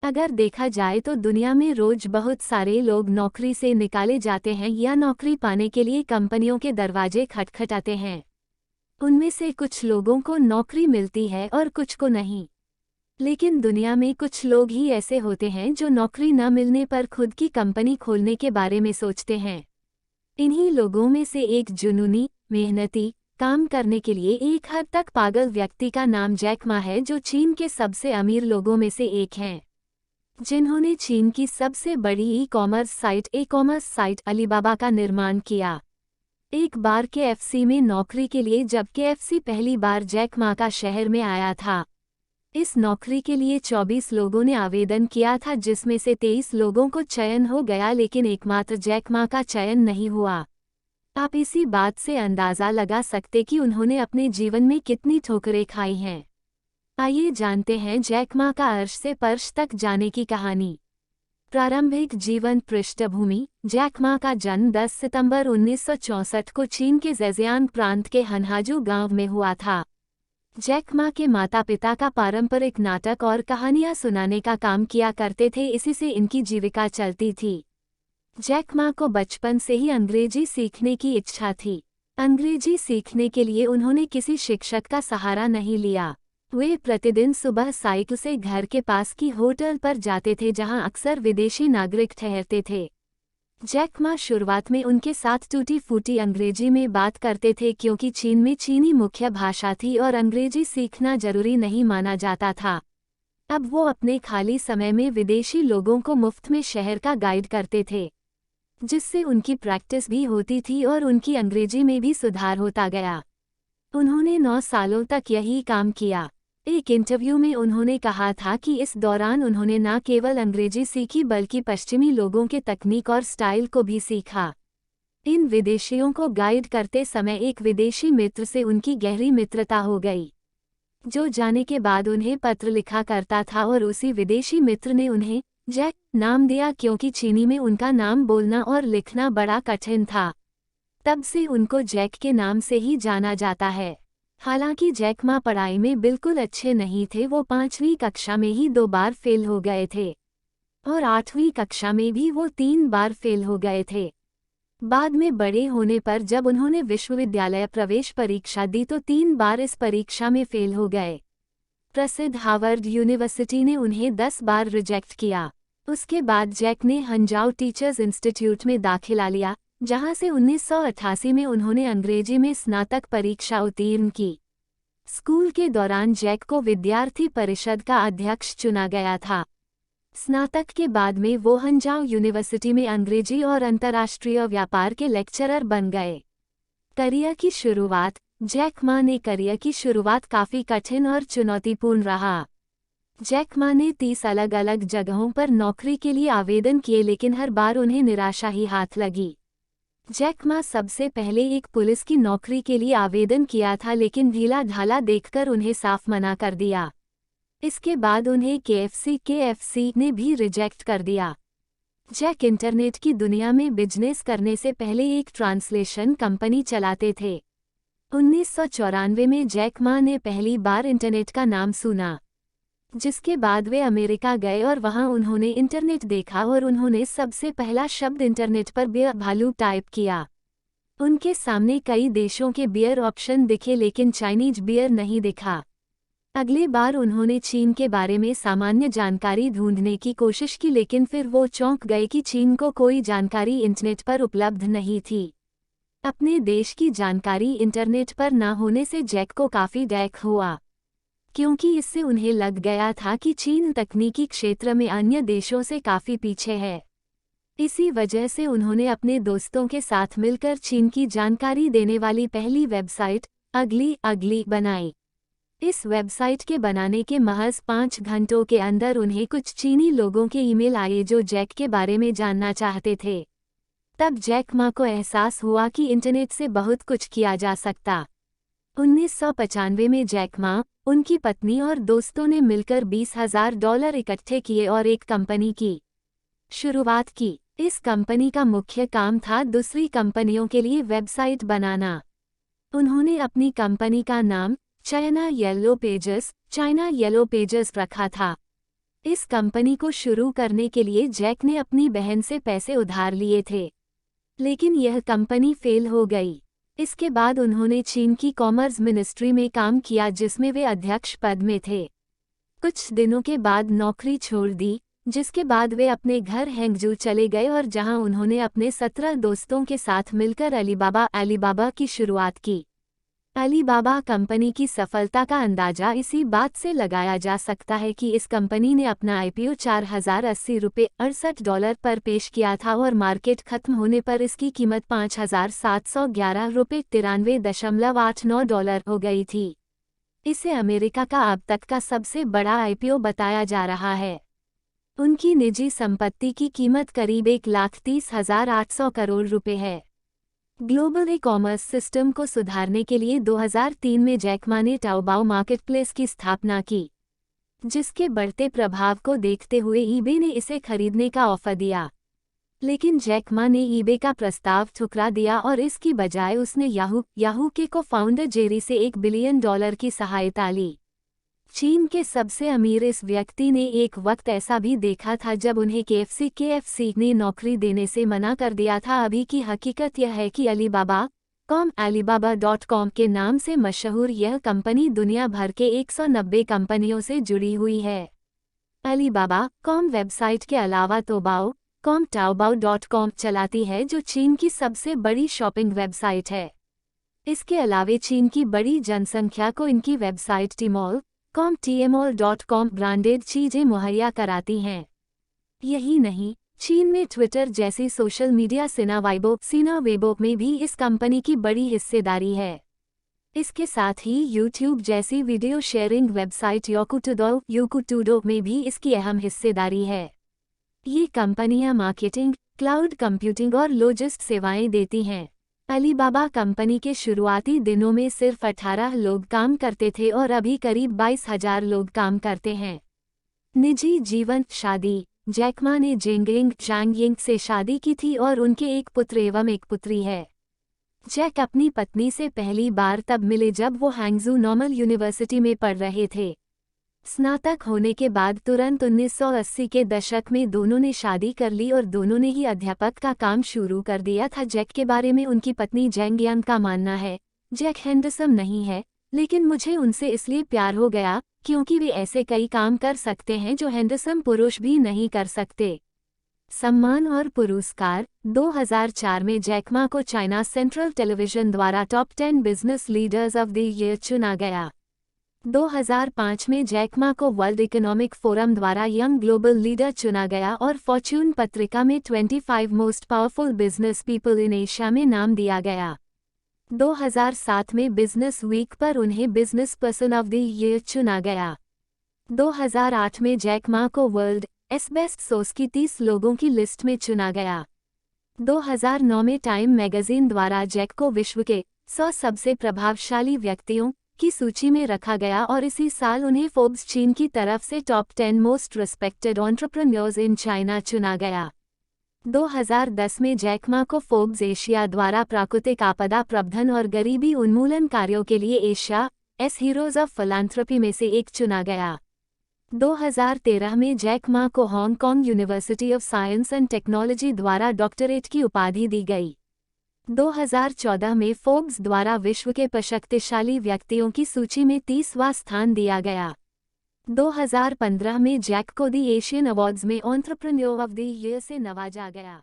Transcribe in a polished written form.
अगर देखा जाए तो दुनिया में रोज बहुत सारे लोग नौकरी से निकाले जाते हैं या नौकरी पाने के लिए कंपनियों के दरवाजे खटखटाते हैं। उनमें से कुछ लोगों को नौकरी मिलती है और कुछ को नहीं। लेकिन दुनिया में कुछ लोग ही ऐसे होते हैं जो नौकरी न मिलने पर खुद की कंपनी खोलने के बारे में सोचते हैं। इन्हीं लोगों में से एक जुनूनी, मेहनती, काम करने के लिए एक हद तक पागल व्यक्ति का नाम जैक मा है, जो चीन के सबसे अमीर लोगों में से एक हैं, जिन्होंने चीन की सबसे बड़ी ई कॉमर्स साइट अलीबाबा का निर्माण किया। एक बार केएफसी में नौकरी के लिए जब केएफसी पहली बार जैक मा का शहर में आया था, इस नौकरी के लिए 24 लोगों ने आवेदन किया था, जिसमें से 23 लोगों को चयन हो गया, लेकिन एकमात्र जैक मा का चयन नहीं हुआ। आप इसी बात से अंदाज़ा लगा सकते कि उन्होंने अपने जीवन में कितनी ठोकरें खाई हैं। आइए जानते हैं जैक मा का अर्श से फर्श तक जाने की कहानी। प्रारंभिक जीवन पृष्ठभूमि। जैक मा का जन्म 10 सितंबर 1964 को चीन के ज़ेजियान प्रांत के हनहाजू गांव में हुआ था। जैक मा के माता पिता का पारंपरिक नाटक और कहानियां सुनाने का काम किया करते थे, इसी से इनकी जीविका चलती थी। जैक मा को बचपन से ही अंग्रेजी सीखने की इच्छा थी। अंग्रेजी सीखने के लिए उन्होंने किसी शिक्षक का सहारा नहीं लिया। वे प्रतिदिन सुबह साइकिल से घर के पास की होटल पर जाते थे, जहां अक्सर विदेशी नागरिक ठहरते थे। जैक मा शुरुआत में उनके साथ टूटी फूटी अंग्रेजी में बात करते थे, क्योंकि चीन में चीनी मुख्य भाषा थी और अंग्रेजी सीखना जरूरी नहीं माना जाता था। अब वो अपने खाली समय में विदेशी लोगों को मुफ्त में शहर का गाइड करते थे, जिससे उनकी प्रैक्टिस भी होती थी और उनकी अंग्रेजी में भी सुधार होता गया। उन्होंने 9 सालों तक यही काम किया। एक इंटरव्यू में उन्होंने कहा था कि इस दौरान उन्होंने न केवल अंग्रेजी सीखी बल्कि पश्चिमी लोगों के तकनीक और स्टाइल को भी सीखा। इन विदेशियों को गाइड करते समय एक विदेशी मित्र से उनकी गहरी मित्रता हो गई, जो जाने के बाद उन्हें पत्र लिखा करता था, और उसी विदेशी मित्र ने उन्हें जैक नाम दिया, क्योंकि चीनी में उनका नाम बोलना और लिखना बड़ा कठिन था। तब से उनको जैक के नाम से ही जाना जाता है। हालांकि जैक मा पढ़ाई में बिल्कुल अच्छे नहीं थे। वो 5वीं कक्षा में ही 2 बार फेल हो गए थे और 8वीं कक्षा में भी वो 3 बार फेल हो गए थे। बाद में बड़े होने पर जब उन्होंने विश्वविद्यालय प्रवेश परीक्षा दी तो 3 बार इस परीक्षा में फेल हो गए। प्रसिद्ध हार्वर्ड यूनिवर्सिटी ने उन्हें 10 बार रिजेक्ट किया। उसके बाद जैक ने हंजाओ टीचर्स इंस्टीट्यूट में दाखिला लिया, जहां से 1988 में उन्होंने अंग्रेजी में स्नातक परीक्षा उत्तीर्ण की। स्कूल के दौरान जैक को विद्यार्थी परिषद का अध्यक्ष चुना गया था। स्नातक के बाद में वो हंजाओ यूनिवर्सिटी में अंग्रेजी और अंतर्राष्ट्रीय व्यापार के लेक्चरर बन गए। करियर की शुरुआत। जैक मा ने करियर की शुरुआत काफ़ी कठिन और चुनौतीपूर्ण रहा। जैक मा ने 30 अलग अलग जगहों पर नौकरी के लिए आवेदन किए, लेकिन हर बार उन्हें निराशा ही हाथ लगी। जैक मा सबसे पहले एक पुलिस की नौकरी के लिए आवेदन किया था, लेकिन ढीला ढाला देखकर उन्हें साफ मना कर दिया। इसके बाद उन्हें केएफसी ने भी रिजेक्ट कर दिया। जैक इंटरनेट की दुनिया में बिजनेस करने से पहले एक ट्रांसलेशन कंपनी चलाते थे। 1994 में जैक मा ने पहली बार इंटरनेट का नाम सुना, जिसके बाद वे अमेरिका गए और वहां उन्होंने इंटरनेट देखा और उन्होंने सबसे पहला शब्द इंटरनेट पर बियर भालू टाइप किया। उनके सामने कई देशों के बियर ऑप्शन दिखे, लेकिन चाइनीज बियर नहीं दिखा। अगली बार उन्होंने चीन के बारे में सामान्य जानकारी ढूंढने की कोशिश की, लेकिन फिर वो चौंक गए कि चीन को कोई जानकारी इंटरनेट पर उपलब्ध नहीं थी। अपने देश की जानकारी इंटरनेट पर न होने से जैक को काफ़ी डैक हुआ, क्योंकि इससे उन्हें लग गया था कि चीन तकनीकी क्षेत्र में अन्य देशों से काफ़ी पीछे है। इसी वजह से उन्होंने अपने दोस्तों के साथ मिलकर चीन की जानकारी देने वाली पहली वेबसाइट अगली बनाई। इस वेबसाइट के बनाने के महज 5 घंटों के अंदर उन्हें कुछ चीनी लोगों के ईमेल आए जो जैक के बारे में जानना चाहते थे। तब जैक मा को एहसास हुआ कि इंटरनेट से बहुत कुछ किया जा सकता। 1995 में जैक मा, उनकी पत्नी और दोस्तों ने मिलकर $20,000 इकट्ठे किए और एक कंपनी की शुरुआत की। इस कंपनी का मुख्य काम था दूसरी कंपनियों के लिए वेबसाइट बनाना। उन्होंने अपनी कंपनी का नाम चाइना येलो पेजेस रखा था। इस कंपनी को शुरू करने के लिए जैक ने अपनी बहन से पैसे उधार लिए थे, लेकिन यह कंपनी फेल हो गई। इसके बाद उन्होंने चीन की कॉमर्स मिनिस्ट्री में काम किया जिसमें वे अध्यक्ष पद में थे। कुछ दिनों के बाद नौकरी छोड़ दी, जिसके बाद वे अपने घर हैंगजू चले गए और जहां उन्होंने अपने 17 दोस्तों के साथ मिलकर अलीबाबा की शुरुआत की। अलीबाबा कंपनी की सफलता का अंदाजा इसी बात से लगाया जा सकता है कि इस कंपनी ने अपना आईपीओ $4080 पर पेश किया था और मार्केट खत्म होने पर इसकी कीमत $5711.93.89 हो गई थी। इसे अमेरिका का अब तक का सबसे बड़ा आईपीओ बताया जा रहा है। उनकी निजी संपत्ति की कीमत करीब 1,30,800 करोड़ रुपए है। ग्लोबल ई-कॉमर्स सिस्टम को सुधारने के लिए 2003 में जैक मा ने टाओबाओ मार्केटप्लेस की स्थापना की, जिसके बढ़ते प्रभाव को देखते हुए ईबे ने इसे खरीदने का ऑफर दिया। लेकिन जैक मा ने ईबे का प्रस्ताव ठुकरा दिया और इसकी बजाय उसने याहू के को-फाउंडर जेरी से $1 बिलियन की सहायता ली। चीन के सबसे अमीर इस व्यक्ति ने एक वक्त ऐसा भी देखा था जब उन्हें केएफसी ने नौकरी देने से मना कर दिया था। अभी की हकीकत यह है कि Alibaba.com के नाम से मशहूर यह कंपनी दुनिया भर के 190 कंपनियों से जुड़ी हुई है। Alibaba.com वेबसाइट के अलावा Taobao.com चलाती है, जो चीन की सबसे बड़ी शॉपिंग वेबसाइट है। इसके अलावा चीन की बड़ी जनसंख्या को इनकी वेबसाइट Tmall.com ब्रांडेड चीजें मुहैया कराती हैं। यही नहीं, चीन में ट्विटर जैसी सोशल मीडिया सिना वेबो में भी इस कंपनी की बड़ी हिस्सेदारी है। इसके साथ ही यूट्यूब जैसी वीडियो शेयरिंग वेबसाइट Youtudo में भी इसकी अहम हिस्सेदारी है। ये कंपनियां मार्केटिंग, क्लाउड कंप्यूटिंग और लॉजिस्टिक्स सेवाएं देती हैं। अलीबाबा कंपनी के शुरुआती दिनों में सिर्फ 18 लोग काम करते थे और अभी करीब 22,000 लोग काम करते हैं। निजी जीवन, शादी। जैक मा ने झांगयिंग से शादी की थी और उनके एक पुत्र एवं एक पुत्री है। जैक अपनी पत्नी से पहली बार तब मिले जब वो हैंगजू नॉर्मल यूनिवर्सिटी में पढ़ रहे थे। स्नातक होने के बाद तुरंत 1980 के दशक में दोनों ने शादी कर ली और दोनों ने ही अध्यापक का काम शुरू कर दिया था। जैक के बारे में उनकी पत्नी जैंगयांग का मानना है, जैक हैंडसम नहीं है, लेकिन मुझे उनसे इसलिए प्यार हो गया क्योंकि वे ऐसे कई काम कर सकते हैं जो हैंडसम पुरुष भी नहीं कर सकते। सम्मान और पुरस्कार। 2004 में जैक मा को चाइना सेंट्रल टेलीविजन द्वारा top 10 business leaders of the year चुना गया। 2005 में जैक मा को वर्ल्ड इकोनॉमिक फोरम द्वारा यंग ग्लोबल लीडर चुना गया और फॉर्च्यून पत्रिका में 25 most powerful business people in Asia में नाम दिया गया। 2007 में बिजनेस वीक पर उन्हें business person of the year चुना गया। 2008 में जैक मा को वर्ल्ड बेस्ट सोर्स की 30 लोगों की लिस्ट में चुना गया। 2009 में टाइम मैगजीन द्वारा जैक को विश्व के 100 सबसे प्रभावशाली व्यक्तियों की सूची में रखा गया और इसी साल उन्हें फोर्ब्स चीन की तरफ से top 10 most respected entrepreneurs in China चुना गया। 2010 में जैक मा को फोर्ब्स एशिया द्वारा प्राकृतिक आपदा प्रबंधन और गरीबी उन्मूलन कार्यों के लिए एशिया हीरोज ऑफ फिलैंथ्रोपी में से एक चुना गया। 2013 में जैक मा को Hong Kong university of science and technology द्वारा डॉक्टरेट की उपाधि दी गई। 2014 में फोर्ब्स द्वारा विश्व के शक्तिशाली व्यक्तियों की सूची में 30वां स्थान दिया गया। 2015 में जैक को द एशियन अवार्ड्स में एंटरप्रेन्योर ऑफ द ईयर से नवाजा गया।